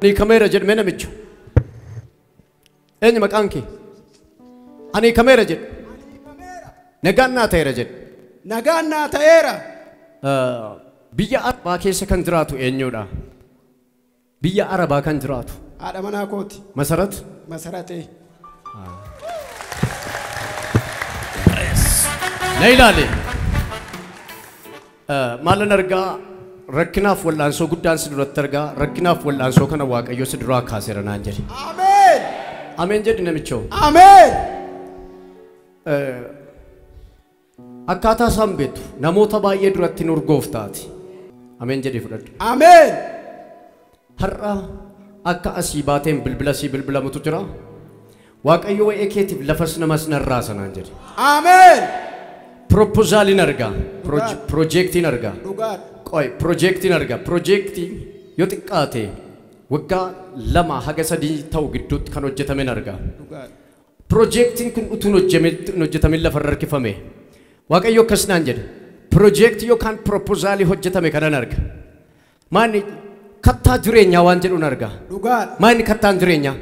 Ni kamera jed mena micho. Eny makanki. Ani kamera jed. Naganna ta'era jed. Naganna ta'era. Biyya Arabaa keessa kan jiraatu eenyudha? Biyya Arabaa kan jiraatu. Haadha manaa kooti. Masarat? Masaratee. Na ilaali. Maalan argaa rakkinaaf wal'aansoo guddaan si duratti argaa rakkinaaf wal'aansoo kana Waaqayyo si duraa kaaseera naan jedhi. Ameen. Ameen jedhi namichoo. Ameen. Akkaataa isaan beektu namoota baay'ee duratti nu urgooftaati. Ameen jedhi fudhadhu. Ameen. Har'a akka asii baateen bilbila sii bilbilamutu jira. Waaqayyo waa'ee keetiif lafas namas narraa sanaan jedhi. Ameen. Proposaalin argaa. Projektiin argaa. Dhugaadha. Qoy projektiin argaa. Projektii yoo xiqqaate waggaa 2 haga 3 ta'u gidduutti kan hojjetamen argaa. Dhugaadha. Projektiin kun utuun hojjetamin lafarra harkifame. Waaqayyo akkas naan jedhe. Projektii yookaan proposaalii hojjetame kanan arga. Maanni kattaa jireenyaa waan jedhuun argaa. Dhugaadha. Maanni kattaan jireenyaa?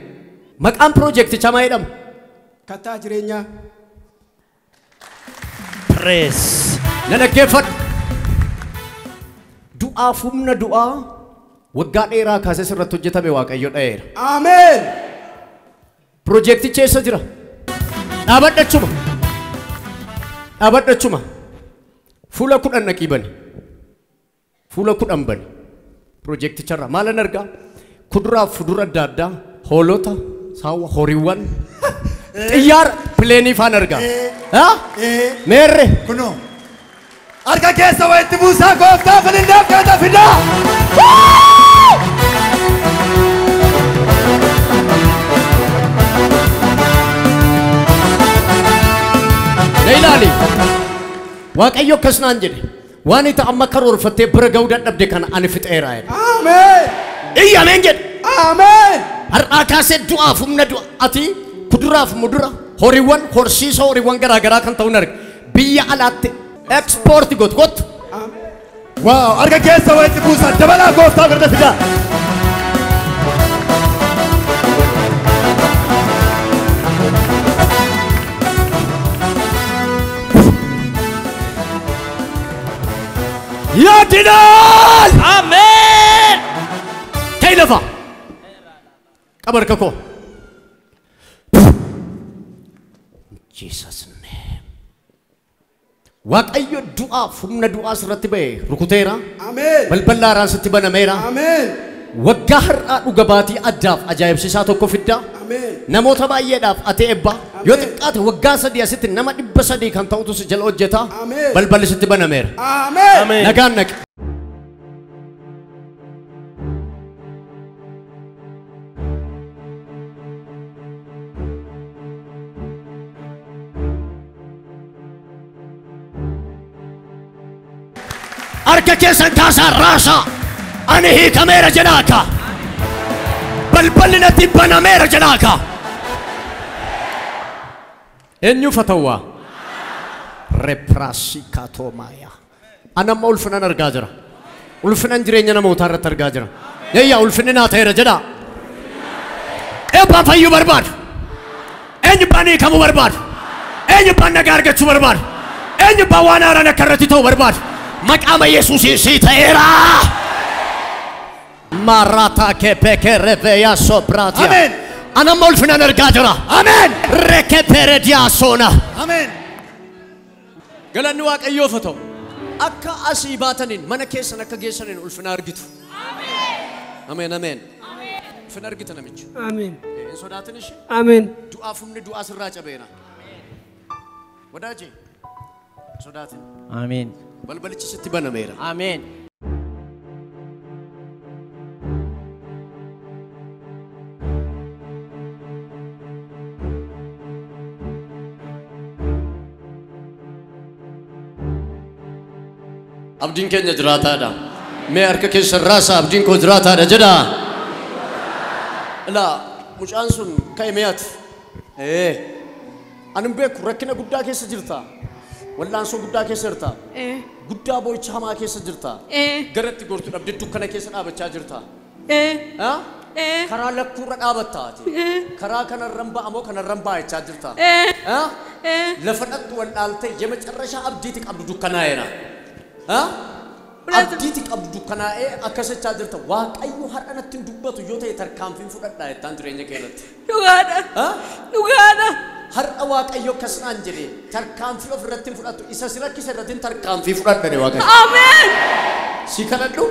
Maqaan projektichaa maal jedhama? Kattaa jireenyaa. Praise. Na dhaggeeffadhu. Du'aaf humna du'aa waggaa dheeraa kaasee sirratti hojjetame Waaqayyo dha'eera. Ameen. Projektichi eessa jira? Dhaabadhachuma. Dhaabadhachuma. Fuula 10 naqii bani. Fuula 10 bani. Projekticharra maalan argaa? Kuduraaf fudura adda addaa, hoolota, saawwa, horiiwwan, xiyyaara, pileenii faan argaa. Meerre. Kuno. Arga keessa wayitti buusaa gooftaa filinnaaf kaata fidaa. Na ilaali. Waaqayyo akkas naan jedhe. Waan itti amma karoorfattee bira ga'uu dadhabde kana ani fixeera jedhe. Ameen. Iyya ameen jedhe. Ameen. Har'aa kaasee du'aaf humna du'a ati kuduraaf mudura horiiwwan horsiisa horiiwwan garaa garaa kan ta'uun arga. Biyya alaatti ekspoortii gotu. Waaw, arga keessa wayitti buusaa dabalaa gooftaa garda fidaa. Yaadinaan! Ameen! Ta'e lafa! Qabar kakoo. Jesus name. Waaqayyo du'aaf humna du'aa sirratti ba'e rukuteera. Ameen. Balbala haaraan sitti banameera. Ameen. Waggaa har'aa dhuga baatii addaaf ajaa'ibsiisaa tokko fidda. Ameen. Namoota baay'eedhaaf ati eebba. Yoo xiqqaate waggaa 3 asitti nama 300 kan ta'utu si jala hojjeta. Ameen. Balballi sitti banameera. Ameen. Nagaan naqe. Arka keessan kaasaa raasaa ani hiikameera jedhaaka balballi natti banameera jedhaaka eenyuuf haa ta'u repraasii kaatoomaaya anamma ulfinan argaa jira ulfinan jireenya namootaa irratti argaa jira yayyaa ulfinni naa ta'eera jedhaa eebbaan fayyuu barbaadu eenyubbaan hiikamuu barbaadu eenyubbaan nagaa argachuu barbaadu eenyubbaan waan haaraan akka irratti ta'u barbaadu maqaama Yesuusiin si ta'eera. Marata kepeke reveya sobratia. Amen. Anamma ulfinan argaa jira. Amen. Rekepere diyaasona. Amen. Galanni Waaqayyoof haa ta'u. Akka asii baataniin mana keessan akka geessaniin ulfina argitu. Ameen. Ameen. Ulfina argita namichi. Ameen. Hin sodaatin ishee. Ameen. Du'aaf humni du'aa sirraa cabeera. Wadaaje. Sodaatin. Amen. Balbalichi sitti banameera. Amen. Abdiin keenya jiraataadha. Mee harka keessa raasa abdiin koo jiraataadha jedha. Ilaa mucaan sun ka'e mee'ati? Ani beeku rakkina guddaa keessa jirta. Wallaansoo guddaa keessa jirta. Guddaa boo'icha hamaa keessa jirta. Garatti goortu dhabde dukkana keessa dhaabachaa jirta. كرا لكورة قابتاتي كرا كان الرمبا أمو كان الرمبا يتجرتا ها لفنت والالتي يمت الرشا أبديتك أبدو كناينا ها أبديتك أبدو كناي أكاسة تجرتا واق أيو هر أنا تندوبة يوتا يتركام في فرد لا يتانتريني كيرت نغانا نغانا هر أواق أيو كسران جري تركام في فرد فرد إسا سيرا كيسة ردين تركام في فرد دني واقع آمين سيكالدو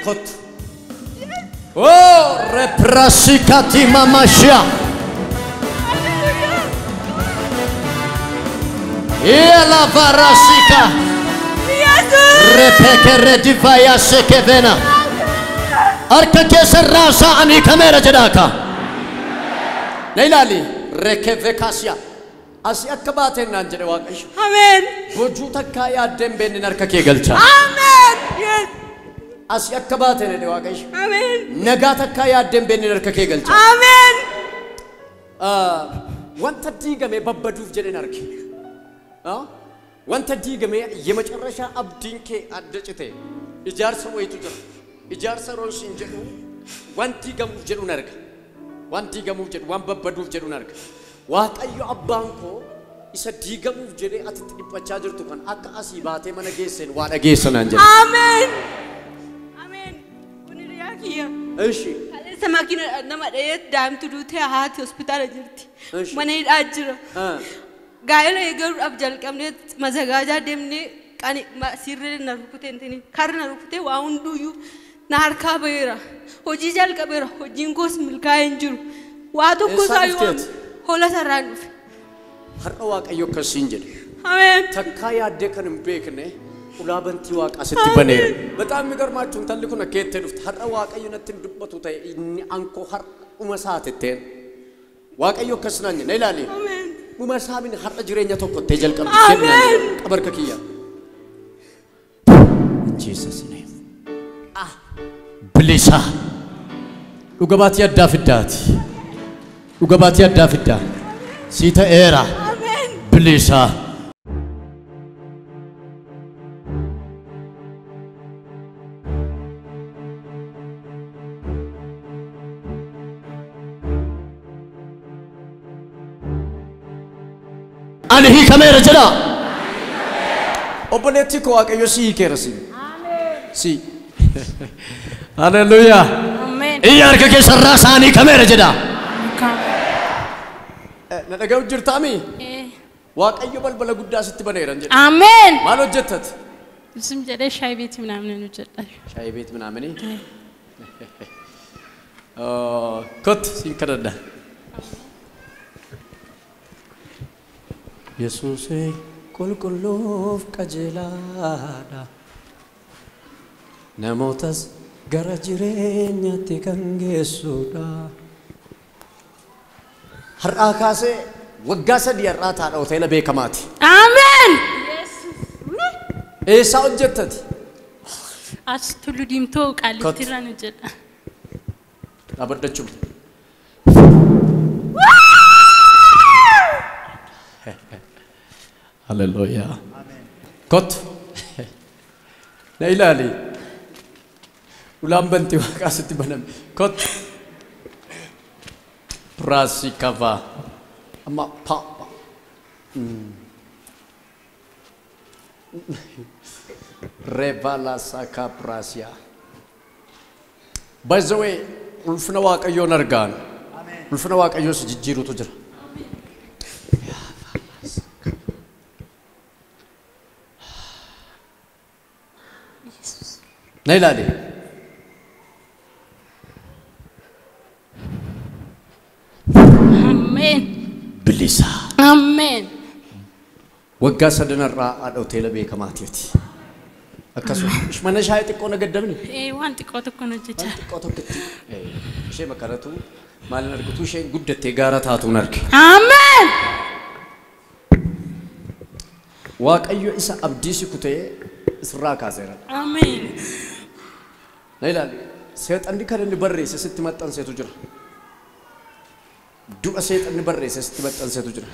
كت Oh, reprasikati mamasya. Ela varasika. Repeke redivaya sekevena. Arka keser rasa ani kamera jedaka. Neilali rekevekasya. Asi akkabate nan jede waaqash. Amen. Boju takka ya dembe ni narka ke galcha. Amen. Yes. Asi akkabate ne waaqash. Amen. Nagata kaya dembe ni narka ke galcha. Amen. Wanta digame babbaduf jede narki. Wanta digame yemacarrasha abdinke addacite. Ijarsa wayitu jira. Ijarsa ronsin jedhu wanti gamuuf jedhu narka. Wanti gamuuf jedhu wan babbaduf jedhu narka. Waaqayyo abbaan koo isa diigamuuf jedhee ati dhiphachaa jirtu kan akka asii baatee mana geesseen waa dhageessanaan jedha. Amen. Amen. Kuni riyaakiya. Eeshi. Kaleessa makiina nama dhayee daa'imtu duutee haati hospitaala jirti. Eeshi. Mana hidhaa jira. Gaa'ela eegaluudhaaf jalqabnee mazagaajaa deemnee qani sirree na rukutee intini karra na rukutee waa hunduuyyuu na harkaa baheera. Hojii jalqabeera. Hojiin koos milkaa'ee hin jiru. Waa tokko isaa hola sarraan dhufe. Har'a waaqayyo akkasiin jedhe. Amen. Takkaa yaaddee kan hin beekne ulaabantii waaqa asitti baneera. Bataam miidharmaachuun talli kun akka itti dhufte har'a waaqayyo natti hin dubbatu ta'e inni ankoo har'uma saatetteen waaqayyo akkasinaan jedhe ilaali. Amen. Dhuma saamin har'a jireenya tokko ta'e jalqabdi Amen. qabarka kiyya. Jesus name. Bilisa. Dhugabaatii addaa fiddaati. Dhugabaatii addaa fiddaa. Siita eera. Amen. Bilisa. Ani hiikameera jedha. Obboleettii koo waaqayyo si hiikeera si. Si. Hallelujah. Amen. Iyya harka keessa irraa isaanii hiikameera jedha. Na dhaga'u jirtaami? Waaqayyo balbala guddaa sitti baneeran jedha. Amen. Maal hojjettat? እሱም ጀደ ሻይ ቤት ምናምን ነው ጀዳሽ ሻይ ቤት ምናምን ኮት ሲንከረዳ ኢየሱስ ቁልቁሉፍ ቀጀላዳ ነሞተስ ገረ ጅሬኛቲ ከንጌሱዳ ሀራ ካሴ ወጋ ሰዲ ያራታ ነው ተለ ቤከማቲ አሜን ኤሳ ኦጀተት አስቱሉ ዲምቶ ቃልቲራ ነው ጀዳ አበደቹ ሃሌሉያ ኮት ነይላሊ ኡላም በንቲ ዋቃ ስትበነም ኮት ፕራሲካቫ አማ ፓ Revala saka prasia. By the way, ulfna waaqayyo nargaan. Ulfna waaqayyo sijjiirutu jira. Nailali. አሜን Bilisa. አሜን Waggaa sadanarraa haadha hoteela beekamaatiiti. Akkasuma mana shaayii xiqqoo nagadamni. ዋን ጢቆት እኮ ነው ጀቻ Xiqqoo tokkotti ishee makaratu maalin argitu isheen guddattee gaara taatuun arge. አሜን Waaqayyo isa abdiisi kutee isirraa kaaseera. አሜን Na ilaali seexanni kan inni barreesse sitti maxxanseetu jira. Du'a seexanni barreesse sitti maxxanseetu jira.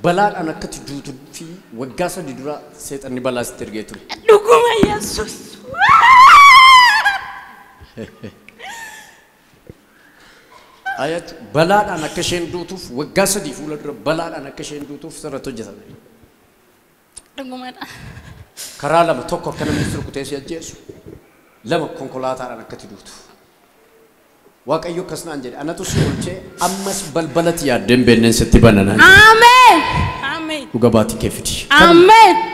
Balaadhaan akkati duutuu fi waggaa sadii dura seexanni balaa sitti ergee ture. ዱጉማ ኢየሱስ ayat balaadhaan akka isheen duutuuf waggaa 3 fuula dura balaadhaan akka isheen duutuuf sirratti hojjetame. Dhugumadha. Karaa lama tokko akka namni rukutee si ajjeesu lama konkolaataadhaan akkatti duutu. Waaqayyo akkas naan jedhe anatu si olchee ammas balbalatti yaaddeen beenneen sitti bananaan. Ameen. Ameen. Dhuga baatii kee fidi. Ameen.